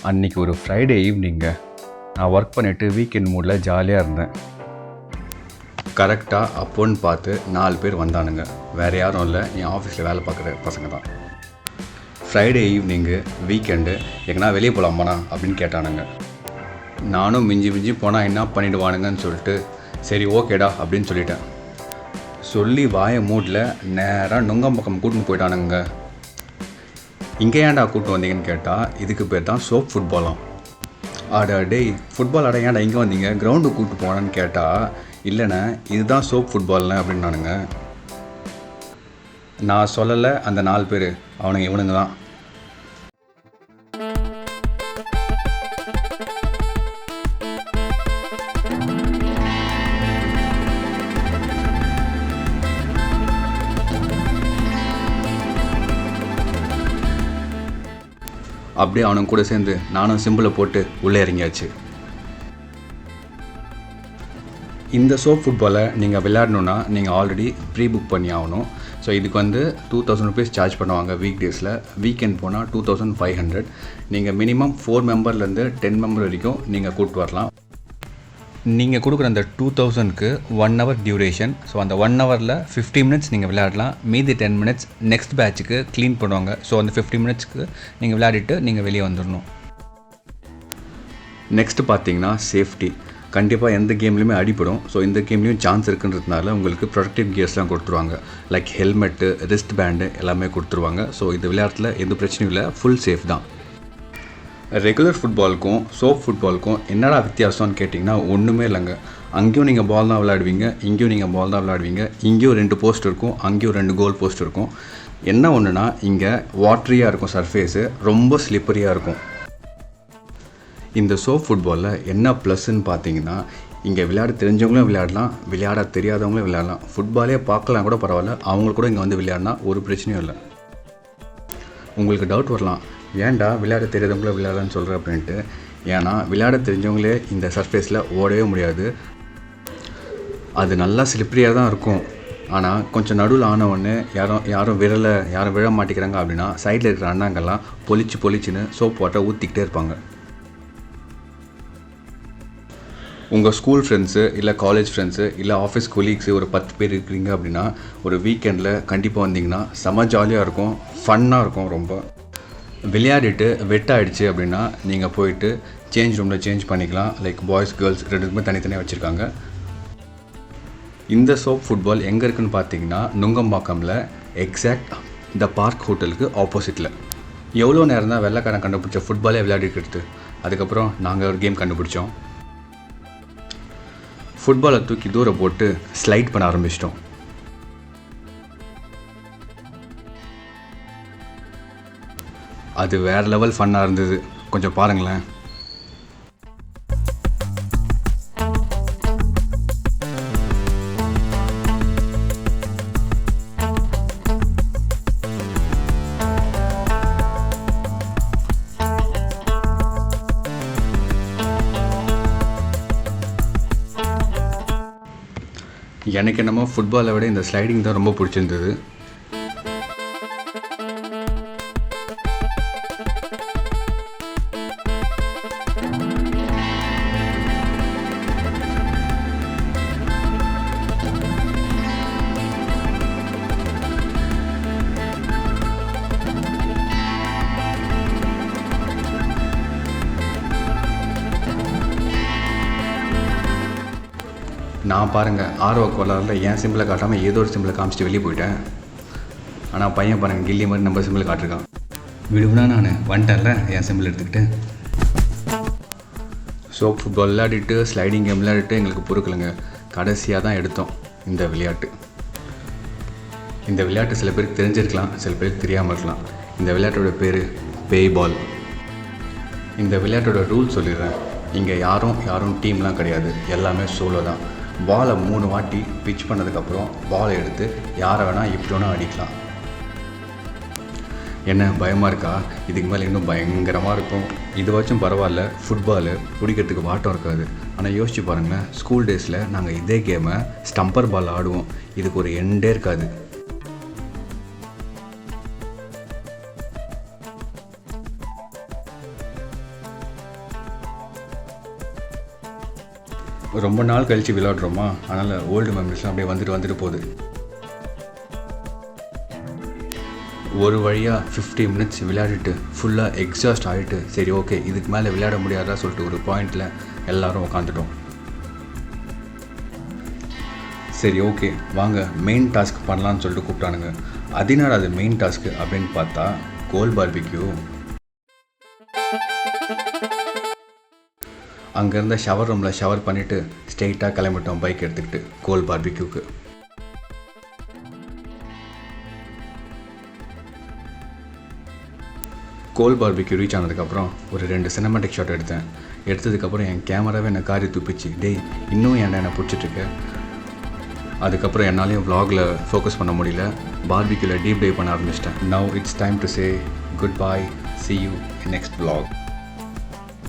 அன்றைக்கி ஒரு Friday evening. நான் ஒர்க் பண்ணிவிட்டு வீக்கெண்ட் மூடில் ஜாலியாக இருந்தேன். கரெக்டாக அப்போன்னு பார்த்து 4 பேர் வந்தானுங்க. வேறு யாரும் இல்லை, என் ஆஃபீஸில் வேலை பார்க்குற பசங்க தான். ஃப்ரைடே ஈவினிங்கு வீக்கெண்டு எங்கன்னா வெளியே போகலாமாண்ணா அப்படின்னு கேட்டானுங்க. நானும் மிஞ்சி போனால் என்ன பண்ணிவிடுவானுங்கன்னு சொல்லிட்டு சரி ஓகேடா அப்படின்னு சொல்லிட்டேன். சொல்லி வாய மூடில் நேராக நுங்கம்பக்கம் கூட்டின்னு போயிட்டானுங்க. இங்கே ஏன்டா கூப்பிட்டு வந்தீங்கன்னு கேட்டால் இதுக்கு பேர் தான் சோப் ஃபுட்பாலாம். ஆடா டேய், ஃபுட்பால் ஆட ஏன்டா இங்கே வந்தீங்க, கிரவுண்டுக்கு கூப்பிட்டு போனான்னு கேட்டால் இல்லைண்ணே இதுதான் சோப் ஃபுட்பால்ண்ணே அப்படின்னானுங்க. நான் சொல்லலை, அந்த 4 பேர் இவனுங்க தான். அப்படியே அவனுங்க கூட சேர்ந்து நானும் சிம்பிளை போட்டு உள்ளே இறங்கியாச்சு. இந்த சோப் ஃபுட்பாலை நீங்கள் விளையாடணுன்னா நீங்கள் ஆல்ரெடி ப்ரீ புக் பண்ணி ஆகணும். ஸோ இதுக்கு 2000 rupees சார்ஜ் பண்ணுவாங்க வீக் டேஸில். வீக்கெண்ட் போனால் 2500. நீங்கள் மினிமம் 4 மெம்பர்லேருந்து 10 மெம்பர் வரைக்கும் நீங்கள் கூப்பிட்டு வரலாம். நீங்கள் கொடுக்குற அந்த 2000க்கு 1 hour டியூரேஷன். ஸோ அந்த 1 hourல 50 minutes நீங்கள் விளையாடலாம். மீதி 10 minutes நெக்ஸ்ட் பேட்சுக்கு க்ளீன் பண்ணுவாங்க. ஸோ அந்த 50 minutesக்கு நீங்கள் விளையாடிட்டு நீங்கள் வெளியே வந்துடணும். நெக்ஸ்ட்டு பார்த்தீங்கன்னா சேஃப்டி. கண்டிப்பாக எந்த கேம்லேயுமே அடிப்படும். ஸோ இந்த கேம்லேயும் சான்ஸ் இருக்குன்றதுனால உங்களுக்கு ப்ரொடக்டிவ் கியர்ஸ்லாம் கொடுத்துருவாங்க. லைக் ஹெல்மெட்டு, ரிஸ்ட் பேண்டு எல்லாமே கொடுத்துருவாங்க. ஸோ இந்த விளையாட்டில் எந்த பிரச்சனையும் இல்லை, ஃபுல் சேஃப் தான். ரெகுலர் ஃபுட்பாலுக்கும் சோப் ஃபுட்பாலுக்கும் என்னடா வித்தியாசம்னு கேட்டிங்கன்னா ஒன்றுமே இல்லைங்க. அங்கேயும் நீங்கள் பால் தான் விளையாடுவீங்க, இங்கேயும் நீங்கள் பால் தான் விளையாடுவீங்க. இங்கேயும் 2 போஸ்ட் இருக்கும், அங்கேயும் 2 கோல் போஸ்ட் இருக்கும். என்ன ஒன்றுனா இங்கே வாட்ரியாக இருக்கும், சர்ஃபேஸு ரொம்ப ஸ்லிப்பரியாக இருக்கும். இந்த சோப் ஃபுட்பாலில் என்ன ப்ளஸ்ன்னு பார்த்தீங்கன்னா இங்கே விளையாட தெரிஞ்சவங்களும் விளையாடலாம், விளையாட தெரியாதவங்களும் விளையாடலாம். ஃபுட்பாலே பார்க்கலாம் கூட பரவாயில்ல, அவங்களுக்கு கூட இங்கே வந்து விளையாடினா ஒரு பிரச்சனையும் இல்லை. உங்களுக்கு டவுட் வரலாம், ஏன்டா விளையாட தெரியாதவங்கள விளையாடலான்னு சொல்கிறேன் அப்படின்ட்டு. ஏன்னா விளையாட தெரிஞ்சவங்களே இந்த சர்ஃபேஸில் ஓடவே முடியாது. அது நல்லா ஸ்லிப்பரியாக தான் இருக்கும். ஆனால் கொஞ்சம் நடுவில் ஆனவொடனே யாரும் விழ மாட்டேங்கிறாங்க அப்படின்னா சைடில் இருக்கிற அண்ணாங்கள்லாம் பொலிச்சுன்னு சோப் வாட்டர் ஊற்றிக்கிட்டே இருப்பாங்க. உங்கள் ஸ்கூல் ஃப்ரெண்ட்ஸு இல்லை காலேஜ் ஃப்ரெண்ட்ஸு இல்லை ஆஃபீஸ் கொலீக்ஸு ஒரு 10 பேர் இருக்கிறீங்க அப்படின்னா ஒரு வீக்கெண்டில் கண்டிப்பாக வந்தீங்கன்னா செம ஜாலியாக இருக்கும், ஃபன்னாக இருக்கும். ரொம்ப விளையாடிட்டு வெட்டாயிடுச்சு அப்படின்னா நீங்கள் போயிட்டு சேஞ்ச் ரூமில் சேஞ்ச் பண்ணிக்கலாம். லைக் பாய்ஸ் கேர்ள்ஸ் 2க்குமே தனித்தனியாக வச்சுருக்காங்க. இந்த சோப் ஃபுட்பால் எங்கே இருக்குதுன்னு பார்த்தீங்கன்னா நுங்கம்பாக்கமில், எக்ஸாக்ட் இந்த பார்க் ஹோட்டலுக்கு ஆப்போசிட்டில். எவ்வளோ நேரம் தான் வெள்ளைக்காரன் கண்டுபிடிச்ச ஃபுட்பாலே விளையாடிட்டு. அதுக்கப்புறம் நாங்கள் ஒரு கேம் கண்டுபிடிச்சோம். ஃபுட்பாலை தூக்கி தூரம் போட்டு ஸ்லைட் பண்ண ஆரம்பிச்சிட்டோம். அது வேறு லெவல் ஃபன்னாக இருந்தது, கொஞ்சம் பாருங்களேன். எனக்கு என்னமோ ஃபுட்பாலை விட இந்த ஸ்லைடிங் தான் ரொம்ப பிடிச்சிருந்தது. நான் பாருங்கள் ஆர்வ கோளாறில் என் சிம்பிளை காட்டாமல் ஏதோ ஒரு சிம்பிளை காமிச்சிட்டு வெளியே போயிட்டேன். ஆனால் பையன் பாருங்கள் கில்லி மாதிரி நம்ம சிம்பிளை காட்டிருக்கான். விடுவினா நான் வந்துட்டேன்ல என் சிம்பிள் எடுத்துக்கிட்டு. சோப் ஃபுட்பால் விளையாடிட்டு ஸ்லைடிங் கேம் விளையாடிட்டு எங்களுக்கு பொறுக்கலைங்க. கடைசியாக தான் எடுத்தோம் இந்த விளையாட்டு. இந்த விளையாட்டு சில பேருக்கு தெரிஞ்சிருக்கலாம், சில பேருக்கு தெரியாமல் இருக்கலாம். இந்த விளையாட்டோட பேர் பேய் பால். இந்த விளையாட்டோட ரூல் சொல்லிடுறேன். இங்கே யாரும் டீம்லாம் கிடையாது, எல்லாமே சோலோ தான். பாலை 3 வாட்டி பிச் பண்ணதுக்கப்புறம் பாலை எடுத்து யாரை வேணால் எப்படி வேணால் அடிக்கலாம். என்ன பயமாக இருக்கா? இதுக்கு மேலே இன்னும் பயங்கரமாக இருக்கும். இது வச்சும் பரவாயில்ல, ஃபுட்பாலு பிடிக்கிறதுக்கு வாட்டம் இருக்காது. ஆனால் யோசிச்சு பாருங்களேன், ஸ்கூல் டேஸில் நாங்கள் இதே கேமை ஸ்டம்பர் பால் ஆடுவோம். இதுக்கு ஒரு எண்டே இருக்காது. ரொம்ப நாள் கழித்து விளையாடுறோமா, அதனால் ஓல்டு மெமரிஸ்லாம் அப்படியே வந்துட்டு போகுது. ஒரு வழியாக 50 மினிட்ஸ் விளையாடிட்டு ஃபுல்லாக எக்ஸாஸ்ட் ஆகிட்டு, சரி ஓகே இதுக்கு மேலே விளையாட முடியாதா சொல்லிட்டு ஒரு பாயிண்டில் எல்லோரும் உட்காந்துட்டோம். சரி ஓகே வாங்க மெயின் டாஸ்க் பண்ணலான்னு சொல்லிட்டு கூப்பிட்டானுங்க. அதனால அது மெயின் டாஸ்க்கு அப்படின்னு பார்த்தா கோல் பார்பிக்யூ. அங்கேருந்த ஷவர் ரூமில் ஷவர் பண்ணிவிட்டு ஸ்ட்ரெயிட்டாக கிளம்பிட்டோம் பைக் எடுத்துக்கிட்டு கோல் பார்பிக்யூக்கு. கோல் பார்பிக்யூ ரீச் ஆனதுக்கப்புறம் ஒரு 2 சினிமாட்டிக் ஷாட் எடுத்ததுக்கப்புறம் என் கேமராவே என்னை காரி துப்பிச்சு. டேய் இன்னும் என்னை பிடிச்சிட்ருக்கு. அதுக்கப்புறம் என்னாலையும் vlogல ஃபோக்கஸ் பண்ண முடியல. பார்பிக்யூவில் டீப் டைவ் பண்ண ஆரம்பிச்சிட்டேன். Now it's time to say goodbye. See you in next vlog.